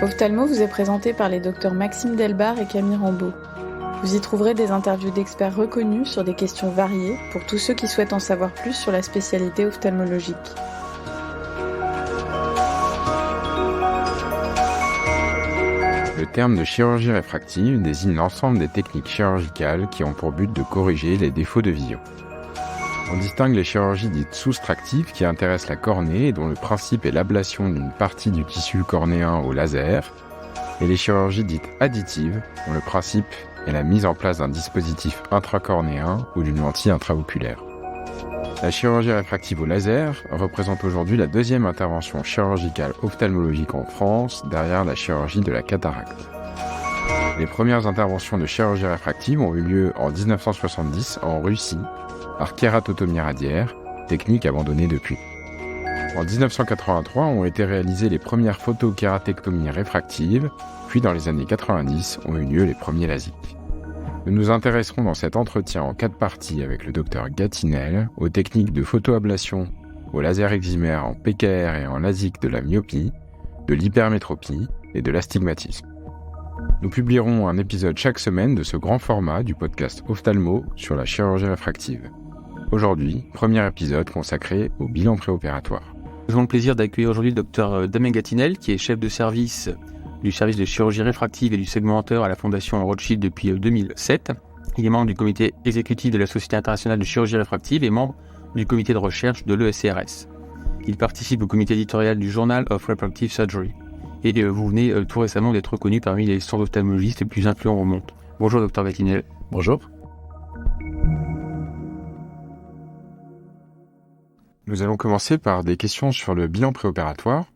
Ophthalmo vous est présenté par les docteurs Maxime Delbar et Camille Rambaud. Vous y trouverez des interviews d'experts reconnus sur des questions variées pour tous ceux qui souhaitent en savoir plus sur la spécialité ophtalmologique. Le terme de chirurgie réfractive désigne l'ensemble des techniques chirurgicales qui ont pour but de corriger les défauts de vision. On distingue les chirurgies dites soustractives qui intéressent la cornée et dont le principe est l'ablation d'une partie du tissu cornéen au laser, et les chirurgies dites additives dont le principe est la mise en place d'un dispositif intracornéen ou d'une lentille intraoculaire. La chirurgie réfractive au laser représente aujourd'hui la deuxième intervention chirurgicale ophtalmologique en France, derrière la chirurgie de la cataracte. Les premières interventions de chirurgie réfractive ont eu lieu en 1970 en Russie, par kératotomie radiaire, technique abandonnée depuis. En 1983 ont été réalisées les premières photokératectomies réfractives, puis dans les années 90 ont eu lieu les premiers LASIK. Nous nous intéresserons dans cet entretien en 4 parties avec le docteur Gatinel aux techniques de photoablation, au laser excimer en PKR et en LASIK de la myopie, de l'hypermétropie et de l'astigmatisme. Nous publierons un épisode chaque semaine de ce grand format du podcast Ophthalmo sur la chirurgie réfractive. Aujourd'hui, premier épisode consacré au bilan préopératoire. Nous avons le plaisir d'accueillir aujourd'hui le docteur Damien Gatinel, qui est chef de service du service de chirurgie réfractive et du segmenteur à la Fondation Rothschild depuis 2007. Il est membre du comité exécutif de la Société internationale de chirurgie réfractive et membre du comité de recherche de l'ESCRS. Il participe au comité éditorial du Journal of Refractive Surgery. Et vous venez tout récemment d'être reconnu parmi les 100 ophtalmologistes les plus influents au monde. Bonjour docteur Gatinel. Bonjour. Nous allons commencer par des questions sur le bilan préopératoire.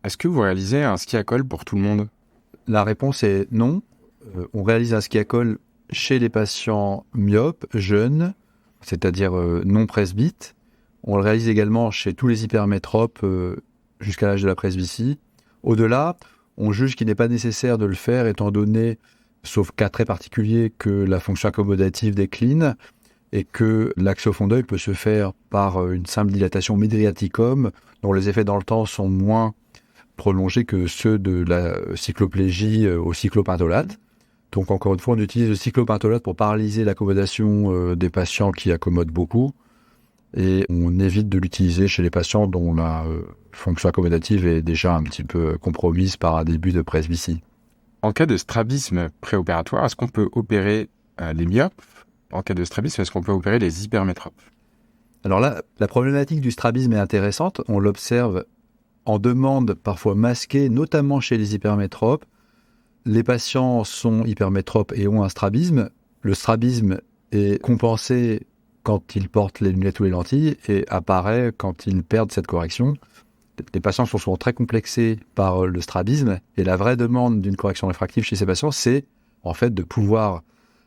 Est-ce que vous réalisez un ski à colle pour tout le monde ? La réponse est non. On réalise un ski à colle chez les patients myopes, jeunes, c'est-à-dire non presbytes. On le réalise également chez tous les hypermétropes jusqu'à l'âge de la presbytie. Au-delà, on juge qu'il n'est pas nécessaire de le faire étant donné, sauf cas très particulier, que la fonction accommodative décline et que l'accès au fond d'œil peut se faire par une simple dilatation médiaticum dont les effets dans le temps sont moins prolongés que ceux de la cycloplégie au cyclopentolate. Donc encore une fois, on utilise le cyclopentolate pour paralyser l'accommodation des patients qui accommodent beaucoup et on évite de l'utiliser chez les patients dont la fonction accommodative est déjà un petit peu compromise par un début de presbytie. En cas de strabisme préopératoire, est-ce qu'on peut opérer les myopes ? En cas de strabisme, est-ce qu'on peut opérer les hypermétropes ? Alors là, la problématique du strabisme est intéressante. On l'observe en demande parfois masquée, notamment chez les hypermétropes. Les patients sont hypermétropes et ont un strabisme. Le strabisme est compensé quand ils portent les lunettes ou les lentilles et apparaît quand ils perdent cette correction. Les patients sont souvent très complexés par le strabisme et la vraie demande d'une correction réfractive chez ces patients, c'est en fait de pouvoir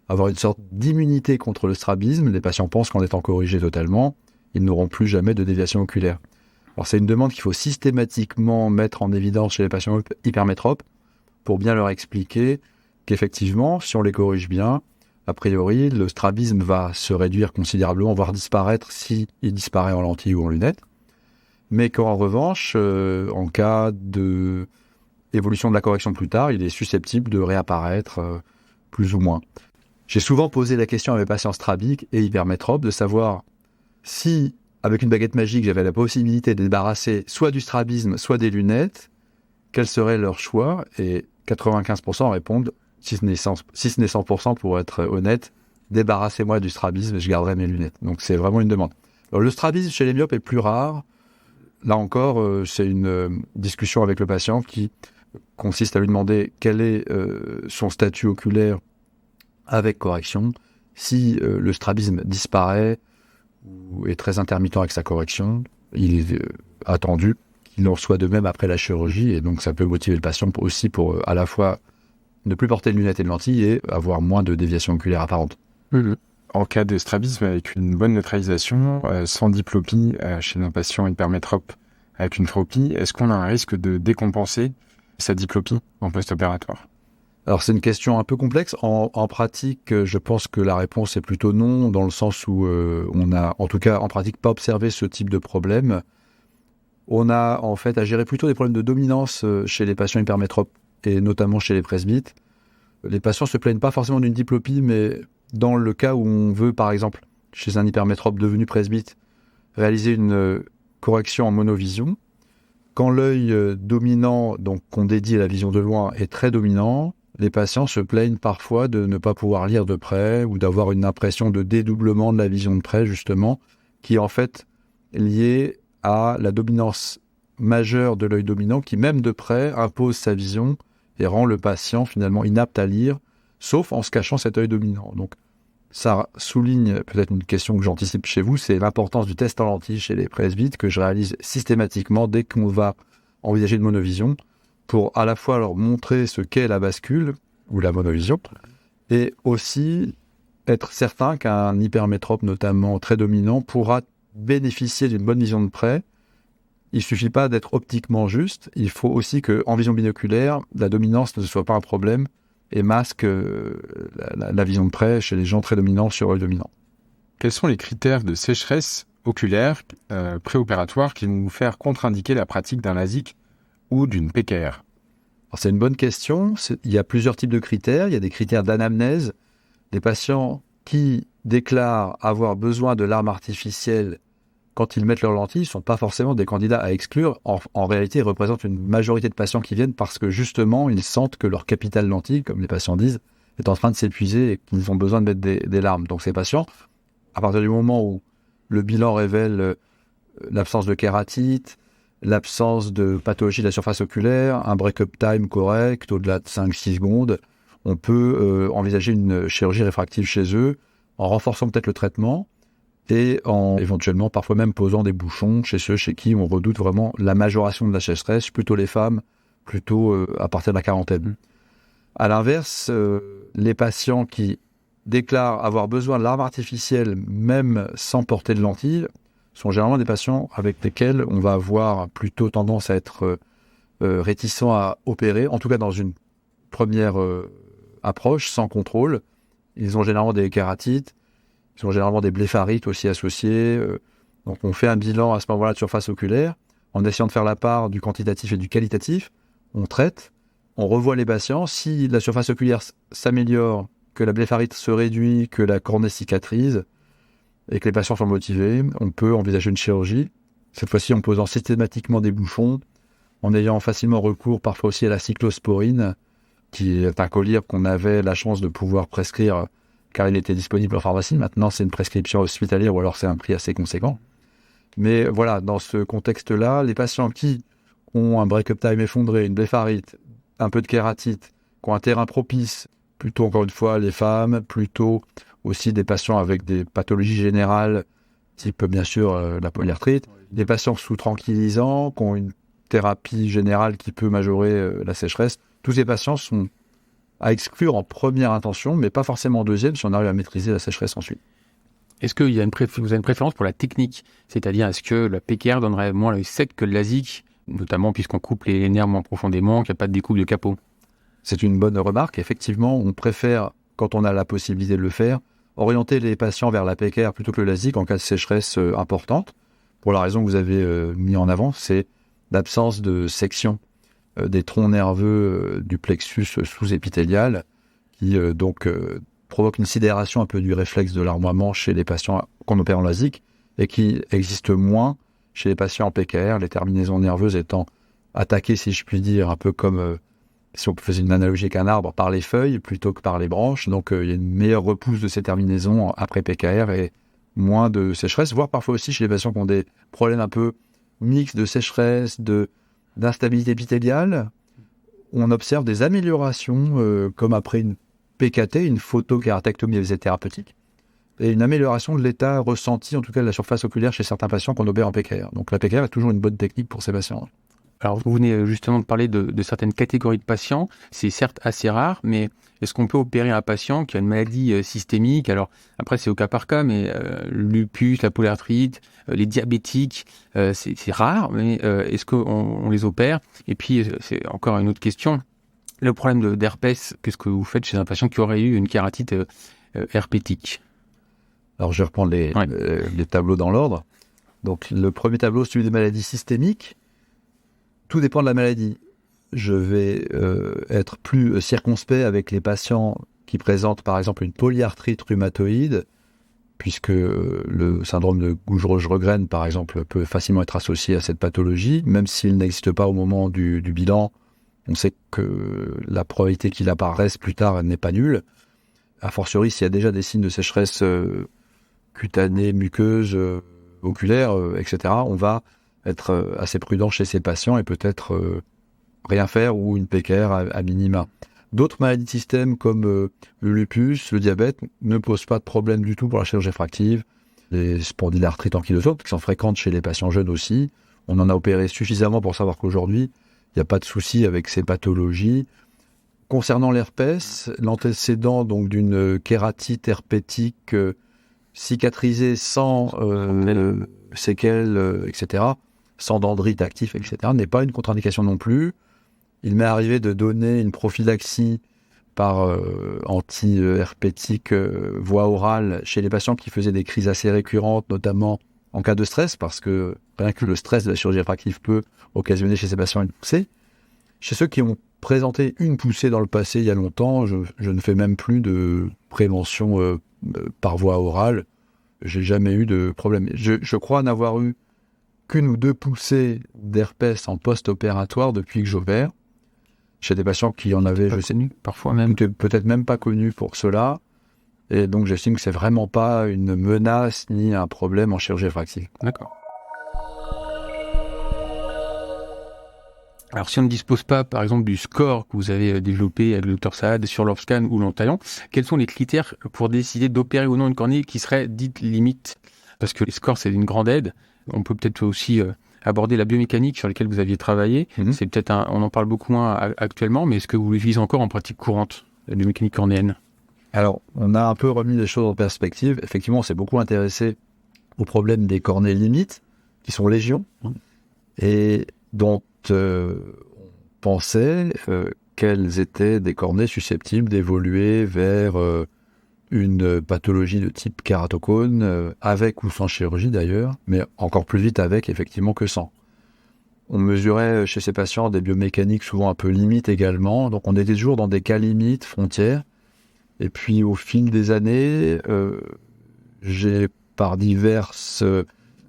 avoir une sorte d'immunité contre le strabisme. Les patients pensent qu'en étant corrigés totalement, ils n'auront plus jamais de déviation oculaire. Alors c'est une demande qu'il faut systématiquement mettre en évidence chez les patients hypermétropes pour bien leur expliquer qu'effectivement, si on les corrige bien, a priori, le strabisme va se réduire considérablement, voire disparaître s'il disparaît en lentille ou en lunettes. Mais qu'en revanche, en cas d'évolution de la correction plus tard, il est susceptible de réapparaître plus ou moins. J'ai souvent posé la question à mes patients strabiques et hypermétropes de savoir si, avec une baguette magique, j'avais la possibilité de débarrasser soit du strabisme, soit des lunettes, quel serait leur choix ? Et 95% répondent, si ce n'est 100% pour être honnête, débarrassez-moi du strabisme et je garderai mes lunettes. Donc c'est vraiment une demande. Alors, le strabisme chez les myopes est plus rare. Là encore, c'est une discussion avec le patient qui consiste à lui demander quel est son statut oculaire avec correction. Si le strabisme disparaît ou est très intermittent avec sa correction, il est attendu qu'il en soit de même après la chirurgie et donc ça peut motiver le patient aussi pour à la fois ne plus porter de lunettes et de lentilles et avoir moins de déviation oculaire apparente. En cas de strabisme avec une bonne neutralisation, sans diplopie chez un patient hypermétrope avec une phropie, est-ce qu'on a un risque de décompenser sa diplopie en post-opératoire ? Alors c'est une question un peu complexe. En pratique, je pense que la réponse est plutôt non, dans le sens où on a, en tout cas en pratique, pas observé ce type de problème. On a en fait à gérer plutôt des problèmes de dominance chez les patients hypermétropes et notamment chez les presbytes. Les patients ne se plaignent pas forcément d'une diplopie, mais dans le cas où on veut, par exemple, chez un hypermétrope devenu presbyte, réaliser une correction en monovision, quand l'œil dominant, donc qu'on dédie à la vision de loin, est très dominant, les patients se plaignent parfois de ne pas pouvoir lire de près ou d'avoir une impression de dédoublement de la vision de près, justement, qui est en fait liée à la dominance majeure de l'œil dominant qui, même de près, impose sa vision et rend le patient finalement inapte à lire, sauf en se cachant cet œil dominant. Donc, ça souligne peut-être une question que j'anticipe chez vous, c'est l'importance du test en lentille chez les presbytes que je réalise systématiquement dès qu'on va envisager une monovision pour à la fois leur montrer ce qu'est la bascule ou la monovision et aussi être certain qu'un hypermétrope notamment très dominant pourra bénéficier d'une bonne vision de près. Il ne suffit pas d'être optiquement juste, il faut aussi qu'en vision binoculaire, la dominance ne soit pas un problème et masque la vision de près chez les gens très dominants sur œil dominant. Quels sont les critères de sécheresse oculaire préopératoire qui vont nous faire contre-indiquer la pratique d'un LASIK ou d'une PKR? Alors, c'est une bonne question. Il y a plusieurs types de critères. Il y a des critères d'anamnèse. Les patients qui déclarent avoir besoin de larmes artificielles quand ils mettent leurs lentilles ne sont pas forcément des candidats à exclure. En réalité, ils représentent une majorité de patients qui viennent parce que justement, ils sentent que leur capital lentille, comme les patients disent, est en train de s'épuiser et qu'ils ont besoin de mettre des larmes. Donc ces patients, à partir du moment où le bilan révèle l'absence de kératite, l'absence de pathologie de la surface oculaire, un break-up time correct, au-delà de 5-6 secondes, on peut envisager une chirurgie réfractive chez eux en renforçant peut-être le traitement et en éventuellement parfois même posant des bouchons chez ceux chez qui on redoute vraiment la majoration de la sécheresse, plutôt les femmes, plutôt à partir de la quarantaine. À l'inverse, les patients qui déclarent avoir besoin de larmes artificielles même sans porter de lentilles sont généralement des patients avec lesquels on va avoir plutôt tendance à être réticent à opérer, en tout cas dans une première approche sans contrôle. Ils ont généralement des kératites, ils ont généralement des bléphaриtes aussi associés. Donc on fait un bilan à ce moment-là de surface oculaire, en essayant de faire la part du quantitatif et du qualitatif. On traite, on revoit les patients. Si la surface oculaire s'améliore, que la blépharite se réduit, que la cornée cicatrise, et que les patients sont motivés, on peut envisager une chirurgie. Cette fois-ci en posant systématiquement des bouchons, en ayant facilement recours parfois aussi à la cyclosporine, qui est un collyre qu'on avait la chance de pouvoir prescrire car il était disponible en pharmacie. Maintenant, c'est une prescription hospitalière ou alors c'est un prix assez conséquent. Mais voilà, dans ce contexte-là, les patients qui ont un break-up time effondré, une blépharite, un peu de kératite, qui ont un terrain propice, plutôt encore une fois les femmes, plutôt aussi des patients avec des pathologies générales, type bien sûr la polyarthrite, des patients sous tranquillisants, qui ont une thérapie générale qui peut majorer la sécheresse. Tous ces patients sont à exclure en première intention, mais pas forcément en deuxième si on arrive à maîtriser la sécheresse ensuite. Est-ce qu'il y a vous avez une préférence pour la technique? C'est-à-dire, est-ce que la PKR donnerait moins l'œil sec que le LASIK, notamment puisqu'on coupe les nerfs moins profondément, qu'il n'y a pas de découpe de capot? C'est une bonne remarque. Effectivement, on préfère, quand on a la possibilité de le faire, orienter les patients vers la PKR plutôt que le LASIK en cas de sécheresse importante. Pour la raison que vous avez mis en avant, c'est l'absence de section des troncs nerveux du plexus sous-épithélial qui provoque une sidération un peu du réflexe de larmoiement chez les patients qu'on opère en LASIK et qui existe moins chez les patients en PKR, les terminaisons nerveuses étant attaquées, si je puis dire, un peu comme si on faisait une analogie avec un arbre, par les feuilles plutôt que par les branches. Donc il y a une meilleure repousse de ces terminaisons après PKR et moins de sécheresse, voire parfois aussi chez les patients qui ont des problèmes un peu mixtes de sécheresse, d'instabilité épithéliale. On observe des améliorations comme après une PKT, une photokératectomie à visée thérapeutique, et une amélioration de l'état ressenti, en tout cas de la surface oculaire chez certains patients qu'on opère en PKR. Donc la PKR est toujours une bonne technique pour ces patients. Alors, vous venez justement de parler de certaines catégories de patients. C'est certes assez rare, mais est-ce qu'on peut opérer un patient qui a une maladie systémique? Alors, après, c'est au cas par cas, mais lupus, la polyarthrite, les diabétiques, c'est rare, mais est-ce qu'on les opère? Et puis, c'est encore une autre question. Le problème d'herpès, qu'est-ce que vous faites chez un patient qui aurait eu une kératite herpétique? Alors, je reprends les tableaux dans l'ordre. Donc, le premier tableau, celui des maladies systémiques. Tout dépend de la maladie. je vais être plus circonspect avec les patients qui présentent par exemple une polyarthrite rhumatoïde, puisque le syndrome de Gougerot-Regrenne, par exemple, peut facilement être associé à cette pathologie, même s'il n'existe pas au moment du bilan. On sait que la probabilité qu'il apparaisse plus tard n'est pas nulle. A fortiori, s'il y a déjà des signes de sécheresse cutanée, muqueuse, oculaire, etc., on va être assez prudent chez ces patients et peut-être rien faire ou une PKR à minima. D'autres maladies de système comme le lupus, le diabète ne posent pas de problème du tout pour la chirurgie réfractive. Les spondylarthrites ankylosante, qui sont fréquentes chez les patients jeunes aussi. On en a opéré suffisamment pour savoir qu'aujourd'hui, il n'y a pas de souci avec ces pathologies. Concernant l'herpès, l'antécédent donc d'une kératite herpétique cicatrisée sans séquelles, etc., sans dendrite actif, etc., n'est pas une contre-indication non plus. Il m'est arrivé de donner une prophylaxie par anti-herpétique voie orale chez les patients qui faisaient des crises assez récurrentes, notamment en cas de stress, parce que rien que le stress de la chirurgie réfractive peut occasionner chez ces patients une poussée. Chez ceux qui ont présenté une poussée dans le passé il y a longtemps, je ne fais même plus de prévention par voie orale. J'ai jamais eu de problème. Je crois n'avoir eu qu'une ou deux poussées d'herpès en post-opératoire depuis que j'opère. Chez des patients qui en avaient, je sais, parfois même, peut-être même pas connus pour cela. Et donc j'estime que c'est vraiment pas une menace ni un problème en chirurgie réfractive. D'accord. Alors, si on ne dispose pas, par exemple, du score que vous avez développé avec le Dr Saad sur l'Orbscan ou l'Antaillon, quels sont les critères pour décider d'opérer ou non une cornée qui serait dite limite? Parce que les scores, c'est une grande aide. On peut peut-être aussi aborder la biomécanique sur laquelle vous aviez travaillé. C'est peut-être on en parle beaucoup moins actuellement, mais est-ce que vous l'utilisez encore en pratique courante, la biomécanique cornéenne? Alors, on a un peu remis les choses en perspective. Effectivement, on s'est beaucoup intéressé au problème des cornées limites, qui sont légion, et dont on pensait qu'elles étaient des cornées susceptibles d'évoluer vers une pathologie de type kératocone, avec ou sans chirurgie d'ailleurs, mais encore plus vite avec effectivement que sans. On mesurait chez ces patients des biomécaniques souvent un peu limites également, donc on était toujours dans des cas limites, frontières. Et puis au fil des années, j'ai par divers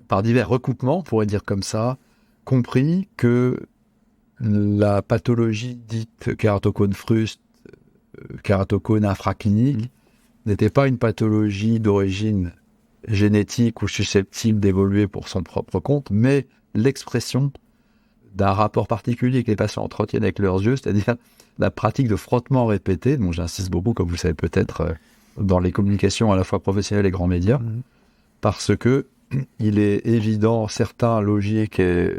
recoupements, on pourrait dire comme ça, compris que la pathologie dite kératocone fruste, kératocone infraclinique, n'était pas une pathologie d'origine génétique ou susceptible d'évoluer pour son propre compte, mais l'expression d'un rapport particulier que les patients entretiennent avec leurs yeux, c'est-à-dire la pratique de frottement répété, dont j'insiste beaucoup, comme vous le savez peut-être, dans les communications à la fois professionnelles et grands médias, parce que il est évident, certain, logique, et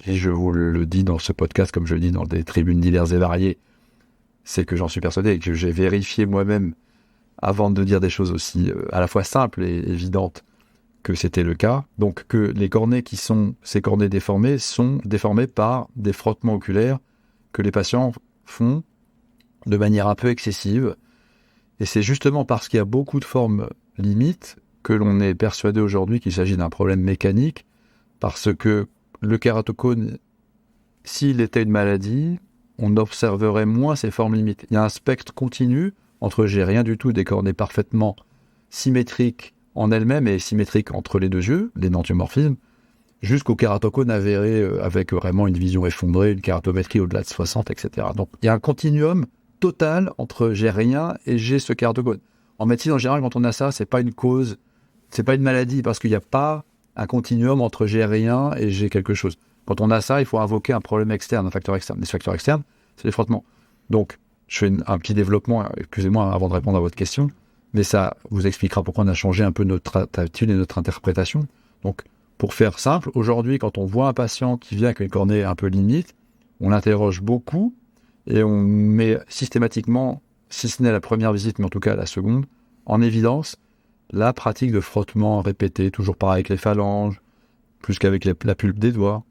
je vous le dis dans ce podcast, comme je le dis dans des tribunes diverses et variées, c'est que j'en suis persuadé et que j'ai vérifié moi-même avant de dire des choses aussi à la fois simples et évidentes que c'était le cas. Donc que les cornées qui sont ces cornées déformées sont déformées par des frottements oculaires que les patients font de manière un peu excessive. Et c'est justement parce qu'il y a beaucoup de formes limites que l'on est persuadé aujourd'hui qu'il s'agit d'un problème mécanique, parce que le kératocone, s'il était une maladie, on observerait moins ces formes limites. Il y a un spectre continu entre j'ai rien du tout des cornées parfaitement symétriques en elles-mêmes et symétriques entre les deux yeux, l'énantiomorphisme, jusqu'au kératocone avéré avec vraiment une vision effondrée, une kératométrie au-delà de 60, etc. Donc il y a un continuum total entre j'ai rien et j'ai ce kératocone. En médecine, en général, quand on a ça, c'est pas une cause, c'est pas une maladie, parce qu'il n'y a pas un continuum entre j'ai rien et j'ai quelque chose. Quand on a ça, il faut invoquer un problème externe, un facteur externe. Les facteurs externes, c'est les frottements. Donc, je fais un petit développement, excusez-moi, avant de répondre à votre question, mais ça vous expliquera pourquoi on a changé un peu notre attitude et notre interprétation. Donc, pour faire simple, aujourd'hui, quand on voit un patient qui vient avec une cornée un peu limite, on l'interroge beaucoup et on met systématiquement, si ce n'est la première visite, mais en tout cas la seconde, en évidence la pratique de frottement répété, toujours pareil avec les phalanges, plus qu'avec la pulpe des doigts.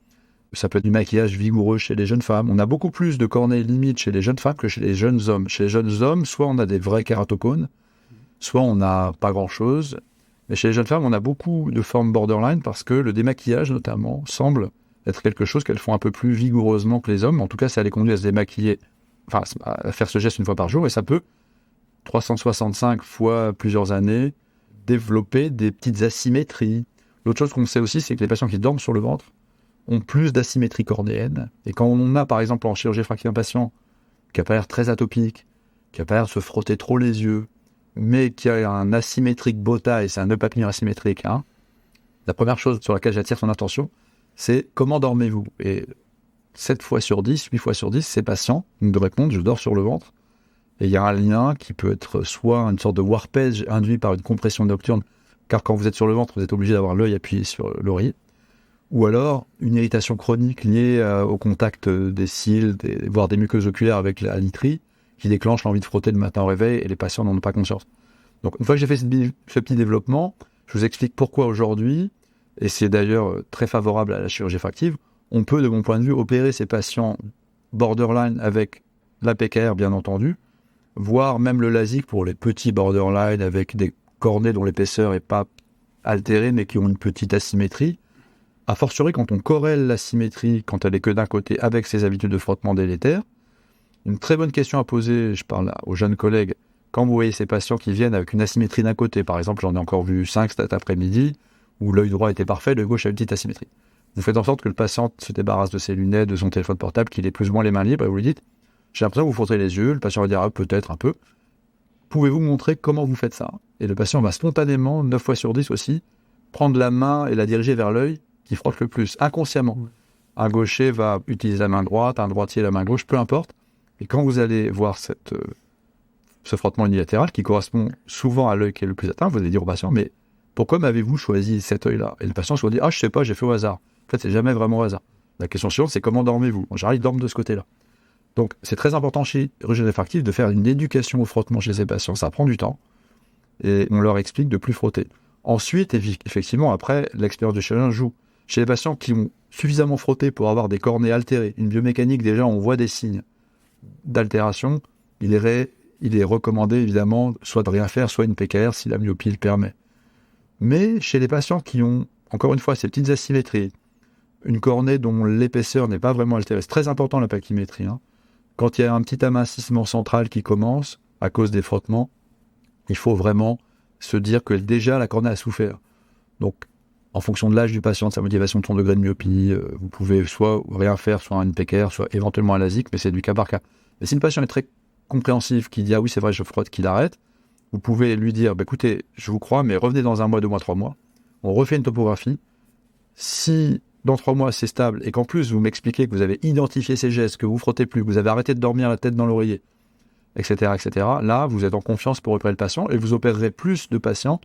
Ça peut être du maquillage vigoureux chez les jeunes femmes. On a beaucoup plus de cornées limites chez les jeunes femmes que chez les jeunes hommes. Chez les jeunes hommes, soit on a des vrais kératocones, soit on n'a pas grand-chose. Mais chez les jeunes femmes, on a beaucoup de formes borderline parce que le démaquillage, notamment, semble être quelque chose qu'elles font un peu plus vigoureusement que les hommes. En tout cas, ça les conduit à se démaquiller, enfin à faire ce geste une fois par jour, et ça peut, 365 fois plusieurs années, développer des petites asymétries. L'autre chose qu'on sait aussi, c'est que les patients qui dorment sur le ventre ont plus d'asymétrie cornéenne. Et quand on a, par exemple, en chirurgie réfractive, un patient qui n'a pas l'air très atopique, qui n'a pas l'air de se frotter trop les yeux, mais qui a un asymétrique Bota, et c'est un eupapnure asymétrique, la première chose sur laquelle j'attire son attention, c'est comment dormez-vous ? Et 7 fois sur 10, 8 fois sur 10, ces patients nous répondent « je dors sur le ventre ». Et il y a un lien qui peut être soit une sorte de warpage induit par une compression nocturne, car quand vous êtes sur le ventre, vous êtes obligé d'avoir l'œil appuyé sur l'oreiller, ou alors une irritation chronique liée au contact des cils, voire des muqueuses oculaires avec la literie, qui déclenche l'envie de frotter le matin au réveil, et les patients n'en ont pas conscience. Donc une fois que j'ai fait ce petit développement, je vous explique pourquoi aujourd'hui, et c'est d'ailleurs très favorable à la chirurgie réfractive, on peut, de mon point de vue, opérer ces patients borderline avec la PKR, bien entendu, voire même le LASIK pour les petits borderline avec des cornées dont l'épaisseur n'est pas altérée, mais qui ont une petite asymétrie. A fortiori, quand on corrèle l'asymétrie, quand elle est que d'un côté, avec ses habitudes de frottement délétères, une très bonne question à poser, je parle aux jeunes collègues, quand vous voyez ces patients qui viennent avec une asymétrie d'un côté, par exemple, j'en ai encore vu 5 cet après-midi, où l'œil droit était parfait, l'œil gauche a une petite asymétrie. Vous faites en sorte que le patient se débarrasse de ses lunettes, de son téléphone portable, qu'il ait plus ou moins les mains libres, et vous lui dites « j'ai l'impression que vous frottez les yeux », le patient va dire « ah, peut-être un peu ». Pouvez-vous montrer comment vous faites ça ? Et le patient va spontanément, 9 fois sur 10 aussi, prendre la main et la diriger vers l'œil qui frotte le plus, inconsciemment. Un gaucher va utiliser la main droite, un droitier la main gauche, peu importe. Et quand vous allez voir ce frottement unilatéral qui correspond souvent à l'œil qui est le plus atteint, vous allez dire au patient, mais pourquoi m'avez-vous choisi cet œil-là ? Et le patient se dit, ah, je sais pas, j'ai fait au hasard. En fait, c'est jamais vraiment au hasard. La question suivante, c'est comment dormez-vous ? En général, ils dorment de ce côté-là. Donc, c'est très important chez chirurgie réfractive de faire une éducation au frottement chez ces patients. Ça prend du temps. Et on leur explique de plus frotter. Ensuite, effectivement, après, l'expérience du chirurgien joue. Chez les patients qui ont suffisamment frotté pour avoir des cornées altérées, une biomécanique, déjà, on voit des signes d'altération, il est recommandé, évidemment, soit de rien faire, soit une PKR, si la myopie le permet. Mais chez les patients qui ont, encore une fois, ces petites asymétries, une cornée dont l'épaisseur n'est pas vraiment altérée, c'est très important la pachymétrie, quand il y a un petit amincissement central qui commence, à cause des frottements, il faut vraiment se dire que déjà la cornée a souffert. Donc, en fonction de l'âge du patient, de sa motivation, de son degré de myopie, vous pouvez soit rien faire, soit une PKR, soit éventuellement un LASIK, mais c'est du cas par cas. Mais si le patient est très compréhensif, qui dit « ah oui, c'est vrai, je frotte », qu'il arrête, vous pouvez lui dire « écoutez, je vous crois, mais revenez dans 1 mois, 2 mois, 3 mois, on refait une topographie. Si dans 3 mois c'est stable, et qu'en plus vous m'expliquez que vous avez identifié ces gestes, que vous frottez plus, que vous avez arrêté de dormir la tête dans l'oreiller, etc., là, vous êtes en confiance pour opérer le patient, et vous opérerez plus de patients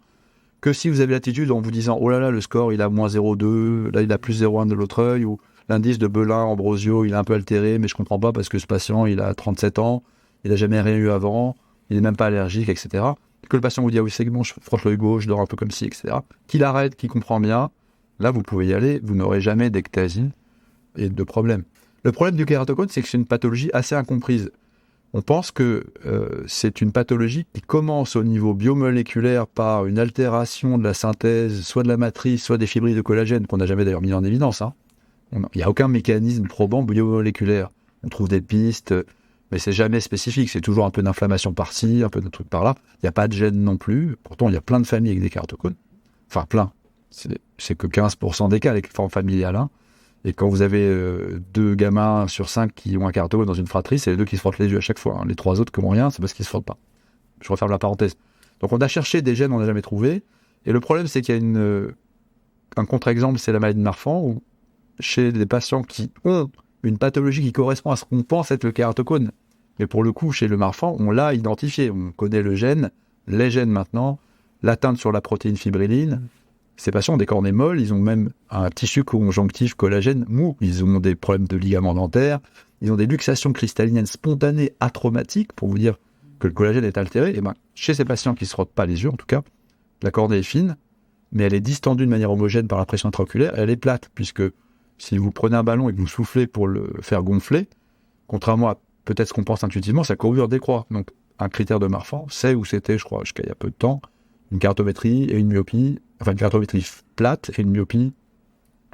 que si vous avez l'attitude en vous disant « oh là là, le score, il a moins 0,2, là, il a plus 0,1 de l'autre œil, ou l'indice de Belin, Ambrosio, il est un peu altéré, mais je comprends pas parce que ce patient, il a 37 ans, il a jamais rien eu avant, il est même pas allergique, etc. » Que le patient vous dit « ah oui, c'est bon, je frotte l'œil gauche, je dors un peu comme ci, etc. » Qu'il arrête, qu'il comprend bien, là, vous pouvez y aller, vous n'aurez jamais d'ectasie et de problème. Le problème du kératocone, c'est que c'est une pathologie assez incomprise. On pense que c'est une pathologie qui commence au niveau biomoléculaire par une altération de la synthèse, soit de la matrice, soit des fibrilles de collagène, qu'on n'a jamais d'ailleurs mis en évidence. Il n'y a aucun mécanisme probant biomoléculaire. On trouve des pistes, mais c'est jamais spécifique. C'est toujours un peu d'inflammation par-ci, un peu de truc par-là. Il n'y a pas de gène non plus. Pourtant, il y a plein de familles avec des kératocones. Enfin, plein. C'est que 15% des cas, les formes familiales. Et quand vous avez 2 gamins sur 5 qui ont un kératocone dans une fratrie, c'est les 2 qui se frottent les yeux à chaque fois. Les 3 autres qui n'ont rien, c'est parce qu'ils ne se frottent pas. Je referme la parenthèse. Donc on a cherché des gènes, on n'a jamais trouvé. Et le problème, c'est qu'il y a un contre-exemple, c'est la maladie de Marfan, où chez des patients qui ont une pathologie qui correspond à ce qu'on pense être le kératocone. Mais pour le coup, chez le Marfan, on l'a identifié. On connaît le gène, les gènes maintenant, l'atteinte sur la protéine fibrilline. Ces patients ont des cornées molles, ils ont même un tissu conjonctif collagène mou, ils ont des problèmes de ligaments dentaires, ils ont des luxations cristalliniennes spontanées atraumatiques, pour vous dire que le collagène est altéré. Et chez ces patients qui ne se frottent pas les yeux, en tout cas, la cornée est fine, mais elle est distendue de manière homogène par la pression intraoculaire, et elle est plate, puisque si vous prenez un ballon et que vous soufflez pour le faire gonfler, contrairement à peut-être ce qu'on pense intuitivement, sa courbure décroît. Donc un critère de Marfan, c'est où c'était, je crois, jusqu'à il y a peu de temps, une kératométrie et une myopie, enfin une kératométrie plate et une myopie,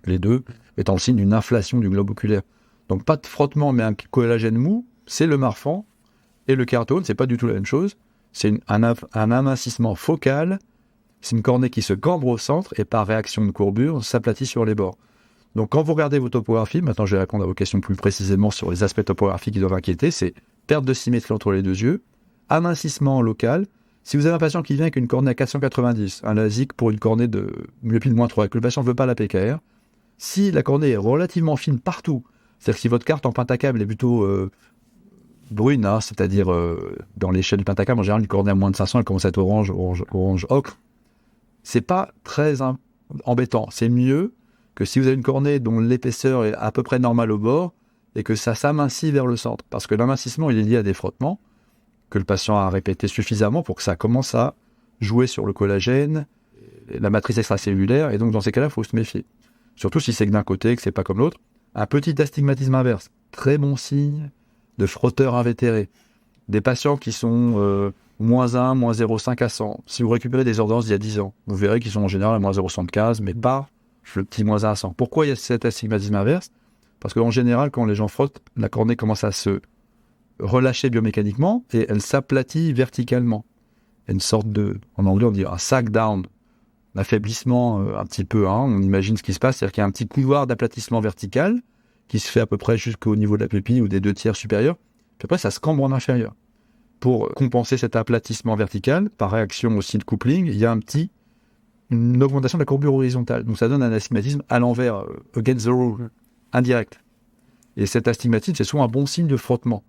les deux, étant le signe d'une inflation du globe oculaire. Donc pas de frottement, mais un collagène mou, c'est le marfan. Et le kératogone, c'est pas du tout la même chose. C'est un amincissement focal. C'est une cornée qui se cambre au centre et par réaction de courbure s'aplatit sur les bords. Donc quand vous regardez vos topographies, maintenant je vais répondre à vos questions plus précisément sur les aspects topographiques qui doivent inquiéter, c'est perte de symétrie entre les deux yeux, amincissement local. Si vous avez un patient qui vient avec une cornée à 490, un LASIK pour une cornée de myopie de -3, et que le patient ne veut pas la PKR, si la cornée est relativement fine partout, c'est-à-dire que si votre carte en pentacable est plutôt brune, hein, c'est-à-dire dans l'échelle du pentacable, en général, une cornée à moins de 500, elle commence à être orange ocre, c'est pas très embêtant. C'est mieux que si vous avez une cornée dont l'épaisseur est à peu près normale au bord et que ça s'amincit vers le centre. Parce que l'amincissement, il est lié à des frottements que le patient a répété suffisamment pour que ça commence à jouer sur le collagène, la matrice extracellulaire, et donc dans ces cas-là, il faut se méfier. Surtout si c'est que d'un côté, que c'est pas comme l'autre. Un petit astigmatisme inverse, très bon signe de frotteur invétéré. Des patients qui sont -1, -0,5 à 100. Si vous récupérez des ordonnances d'il y a 10 ans, vous verrez qu'ils sont en général à -0,75, mais pas le petit -1 à 100. Pourquoi il y a cet astigmatisme inverse ? Parce qu'en général, quand les gens frottent, la cornée commence à se relâcher biomécaniquement et elle s'aplatit verticalement. Il y a une sorte de, en anglais on dit un sag down, un affaiblissement un petit peu, hein, on imagine ce qui se passe, c'est-à-dire qu'il y a un petit couloir d'aplatissement vertical qui se fait à peu près jusqu'au niveau de la pupille ou des 2/3 supérieurs, puis après ça se cambre en inférieur. Pour compenser cet aplatissement vertical, par réaction aussi de coupling, il y a une augmentation de la courbure horizontale. Donc ça donne un astigmatisme à l'envers, against the rule, indirect. Et cet astigmatisme, c'est souvent un bon signe de frottement.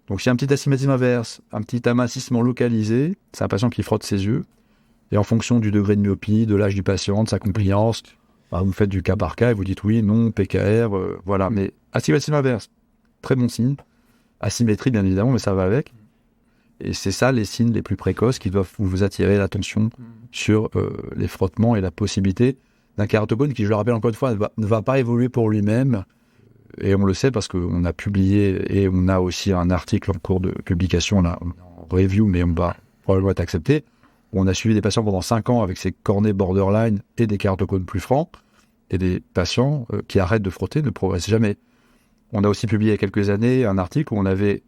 Donc s'il y a un petit astigmatisme inverse, un petit amincissement localisé, c'est un patient qui frotte ses yeux. Et en fonction du degré de myopie, de l'âge du patient, de sa compliance, vous faites du cas par cas et vous dites oui, non, PKR, voilà. Mais astigmatisme inverse, très bon signe. Asymétrie, bien évidemment, mais ça va avec. Et c'est ça les signes les plus précoces qui doivent vous attirer l'attention sur les frottements et la possibilité d'un kératogone qui, je le rappelle encore une fois, ne va pas évoluer pour lui-même. Et on le sait parce qu'on a publié et on a aussi un article en cours de publication, là, en review, mais on va probablement être accepté. On a suivi des patients pendant 5 ans avec ces cornées borderline et des kératocones plus francs, et des patients qui arrêtent de frotter ne progressent jamais. On a aussi publié il y a quelques années un article où on avait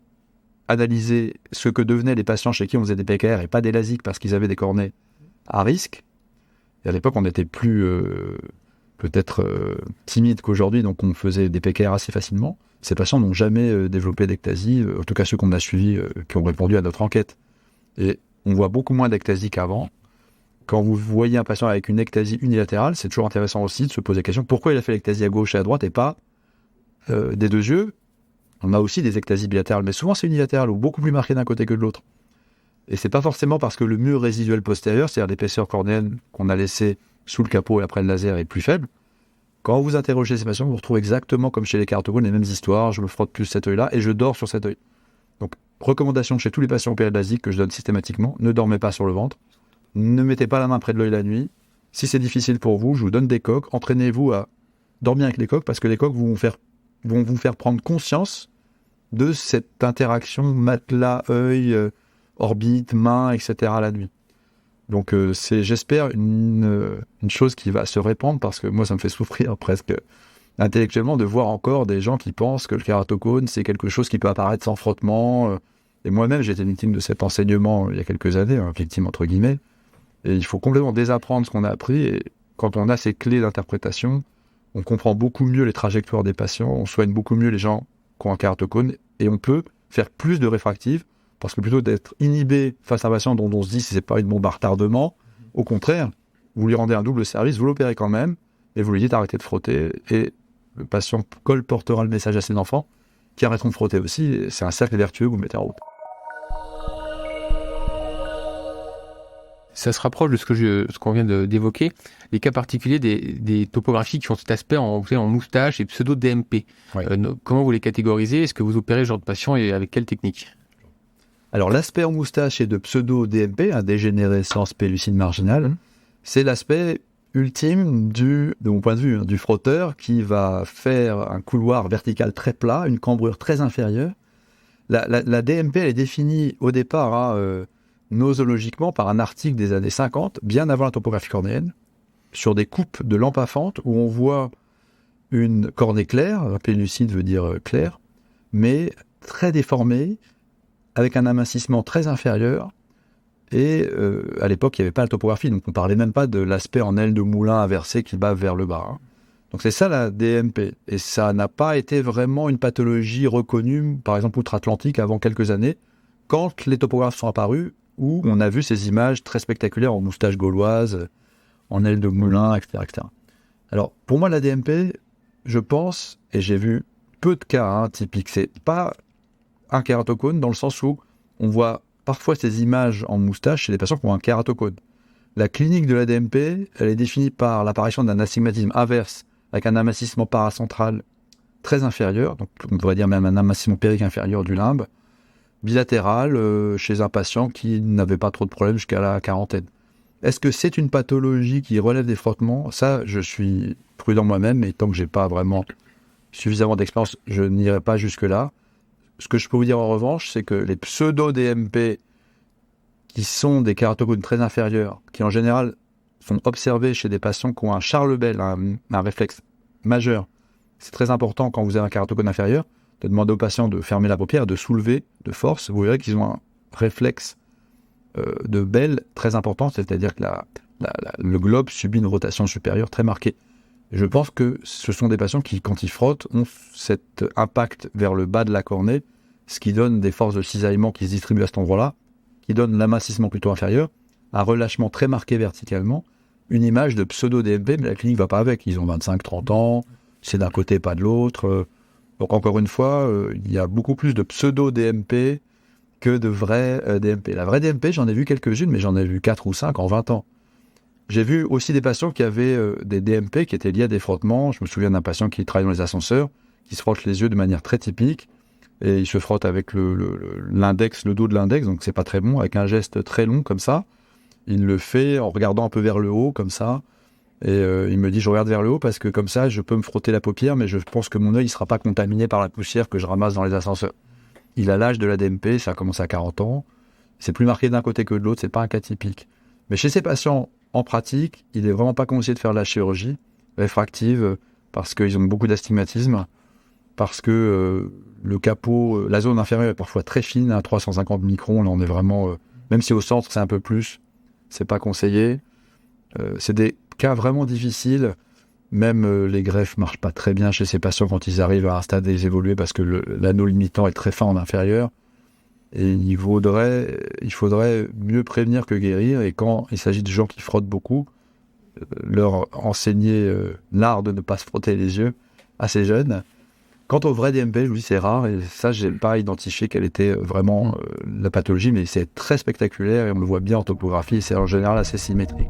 analysé ce que devenaient les patients chez qui on faisait des PKR et pas des LASIK parce qu'ils avaient des cornées à risque. Et à l'époque, on était plus peut-être timide qu'aujourd'hui, donc on faisait des PKR assez facilement. Ces patients n'ont jamais développé d'ectasie, en tout cas ceux qu'on a suivis, qui ont répondu à notre enquête. Et on voit beaucoup moins d'ectasie qu'avant. Quand vous voyez un patient avec une ectasie unilatérale, c'est toujours intéressant aussi de se poser la question pourquoi il a fait l'ectasie à gauche et à droite et pas des deux yeux. On a aussi des ectasies bilatérales, mais souvent c'est unilatéral ou beaucoup plus marqué d'un côté que de l'autre. Et c'est pas forcément parce que le mur résiduel postérieur, c'est-à-dire l'épaisseur cornéenne qu'on a laissé sous le capot et après le laser est plus faible. Quand vous interrogez ces patients, vous retrouvez exactement comme chez les kératocones les mêmes histoires. Je me frotte plus cet œil-là et je dors sur cet œil. Donc, recommandation chez tous les patients opérés de LASIK que je donne systématiquement, ne dormez pas sur le ventre, ne mettez pas la main près de l'œil la nuit. Si c'est difficile pour vous, je vous donne des coques, entraînez-vous à dormir avec les coques parce que les coques vont vous faire prendre conscience de cette interaction matelas, œil, orbite, main, etc. la nuit. Donc c'est, j'espère, une chose qui va se répandre parce que moi ça me fait souffrir presque intellectuellement de voir encore des gens qui pensent que le kératocone c'est quelque chose qui peut apparaître sans frottement. Et moi-même j'ai été victime de cet enseignement il y a quelques années, victime entre guillemets. Et il faut complètement désapprendre ce qu'on a appris. Et quand on a ces clés d'interprétation, on comprend beaucoup mieux les trajectoires des patients, on soigne beaucoup mieux les gens qui ont un kératocone et on peut faire plus de réfractive. Parce que plutôt d'être inhibé face à un patient dont on se dit si c'est pas une bombe à retardement, au contraire, vous lui rendez un double service, vous l'opérez quand même, et vous lui dites arrêtez de frotter, et le patient colportera le message à ses enfants, qui arrêteront de frotter aussi, et c'est un cercle vertueux que vous mettez en route. Ça se rapproche de ce qu'on vient d'évoquer, les cas particuliers des topographies qui ont cet aspect en moustache et pseudo-DMP. Ouais. Comment vous les catégorisez ? Est-ce que vous opérez ce genre de patient et avec quelle technique ? Alors l'aspect en moustache est de pseudo-DMP, un dégénérescence pellucide marginale. C'est l'aspect ultime de mon point de vue, du frotteur qui va faire un couloir vertical très plat, une cambrure très inférieure. La DMP, elle est définie au départ nosologiquement par un article des années 50, bien avant la topographie cornéenne, sur des coupes de lampe à fente où on voit une cornée claire, pélucide veut dire clair, mais très déformée, avec un amincissement très inférieur. Et à l'époque, il n'y avait pas la topographie, donc on ne parlait même pas de l'aspect en aile de moulin inversée qui bave vers le bas. Hein. Donc c'est ça la DMP. Et ça n'a pas été vraiment une pathologie reconnue, par exemple outre-Atlantique, avant quelques années, quand les topographes sont apparus, où on a vu ces images très spectaculaires en moustache gauloise, en aile de moulin, etc., etc. Alors, pour moi, la DMP, je pense, et j'ai vu peu de cas typiques, c'est pas un kératocone dans le sens où on voit parfois ces images en moustache chez des patients qui ont un kératocone. La clinique de la DMP, elle est définie par l'apparition d'un astigmatisme inverse avec un amincissement paracentral très inférieur, donc on pourrait dire même un amincissement périque inférieur du limbe, bilatéral chez un patient qui n'avait pas trop de problèmes jusqu'à la quarantaine. Est-ce que c'est une pathologie qui relève des frottements ? Ça, je suis prudent moi-même, et tant que je n'ai pas vraiment suffisamment d'expérience, je n'irai pas jusque-là. Ce que je peux vous dire en revanche, c'est que les pseudo-DMP, qui sont des kératocones très inférieurs, qui en général sont observés chez des patients qui ont un Charles-Bell, un réflexe majeur. C'est très important quand vous avez un kératocone inférieur, de demander aux patients de fermer la paupière, de soulever de force. Vous verrez qu'ils ont un réflexe de Bell très important, c'est-à-dire que le globe subit une rotation supérieure très marquée. Et je pense que ce sont des patients qui, quand ils frottent, ont cet impact vers le bas de la cornée, ce qui donne des forces de cisaillement qui se distribuent à cet endroit-là, qui donne l'amincissement plutôt inférieur, un relâchement très marqué verticalement, une image de pseudo-DMP, mais la clinique ne va pas avec. Ils ont 25-30 ans, c'est d'un côté, pas de l'autre. Donc encore une fois, il y a beaucoup plus de pseudo-DMP que de vrais DMP. La vraie DMP, j'en ai vu quelques-unes, mais j'en ai vu 4 ou 5 en 20 ans. J'ai vu aussi des patients qui avaient des DMP qui étaient liés à des frottements. Je me souviens d'un patient qui travaille dans les ascenseurs, qui se frotte les yeux de manière très typique, et il se frotte avec l'index, le dos de l'index, donc c'est pas très bon, avec un geste très long comme ça. Il le fait en regardant un peu vers le haut, comme ça, et il me dit, je regarde vers le haut parce que comme ça, je peux me frotter la paupière, mais je pense que mon œil ne sera pas contaminé par la poussière que je ramasse dans les ascenseurs. Il a l'âge de la DMP, ça a commencé à 40 ans, c'est plus marqué d'un côté que de l'autre, c'est pas un cas typique. Mais chez ces patients, en pratique, il n'est vraiment pas conseillé de faire de la chirurgie réfractive parce qu'ils ont beaucoup d'astigmatisme, parce que le capot, la zone inférieure est parfois très fine, à 350 microns, là on est vraiment, même si au centre c'est un peu plus, c'est pas conseillé. C'est des cas vraiment difficiles, même les greffes marchent pas très bien chez ces patients quand ils arrivent à un stade évolué parce que l'anneau limitant est très fin en inférieur. Et il faudrait mieux prévenir que guérir. Et quand il s'agit de gens qui frottent beaucoup, leur enseigner l'art de ne pas se frotter les yeux assez jeunes. Quant au vrai DMP, je vous dis c'est rare. Et ça, je n'ai pas identifié quelle était vraiment la pathologie. Mais c'est très spectaculaire et on le voit bien en topographie. Et c'est en général assez symétrique.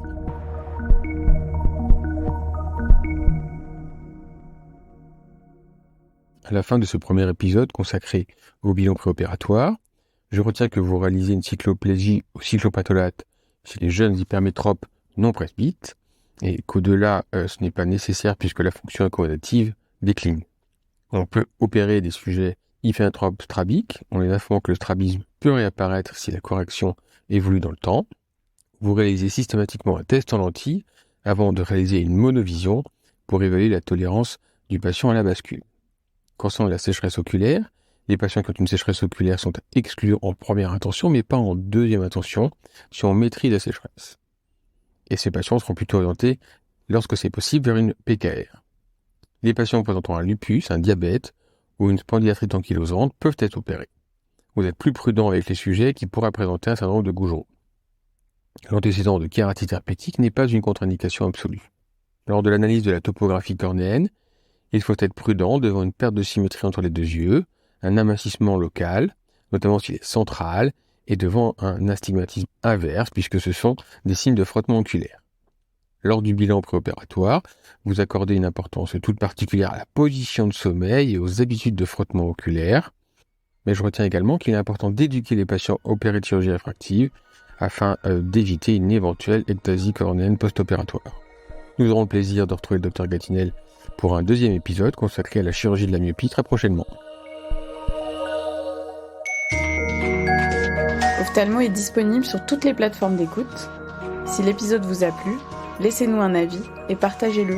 À la fin de ce premier épisode consacré au bilan préopératoire, je retiens que vous réalisez une cycloplégie ou cyclopatholate chez les jeunes hypermétropes non presbytes et qu'au-delà, ce n'est pas nécessaire puisque la fonction accommodative décline. On peut opérer des sujets hypermétropes strabiques en les informant que le strabisme peut réapparaître si la correction évolue dans le temps. Vous réalisez systématiquement un test en lentille avant de réaliser une monovision pour évaluer la tolérance du patient à la bascule. Concernant la sécheresse oculaire, les patients qui ont une sécheresse oculaire sont exclus en première intention, mais pas en deuxième intention, si on maîtrise la sécheresse. Et ces patients seront plutôt orientés, lorsque c'est possible, vers une PKR. Les patients présentant un lupus, un diabète ou une spondylarthrite ankylosante peuvent être opérés. Vous êtes plus prudent avec les sujets qui pourraient présenter un syndrome de Gougeot. L'antécédent de kératite herpétique n'est pas une contre-indication absolue. Lors de l'analyse de la topographie cornéenne, il faut être prudent devant une perte de symétrie entre les deux yeux, un amincissement local, notamment s'il est central, et devant un astigmatisme inverse, puisque ce sont des signes de frottement oculaire. Lors du bilan préopératoire, vous accordez une importance toute particulière à la position de sommeil et aux habitudes de frottement oculaire, mais je retiens également qu'il est important d'éduquer les patients opérés de chirurgie réfractive afin d'éviter une éventuelle ectasie cornéenne post-opératoire. Nous aurons le plaisir de retrouver le Dr Gatinel pour un deuxième épisode consacré à la chirurgie de la myopie très prochainement. Ophthalmo est disponible sur toutes les plateformes d'écoute. Si l'épisode vous a plu, laissez-nous un avis et partagez-le.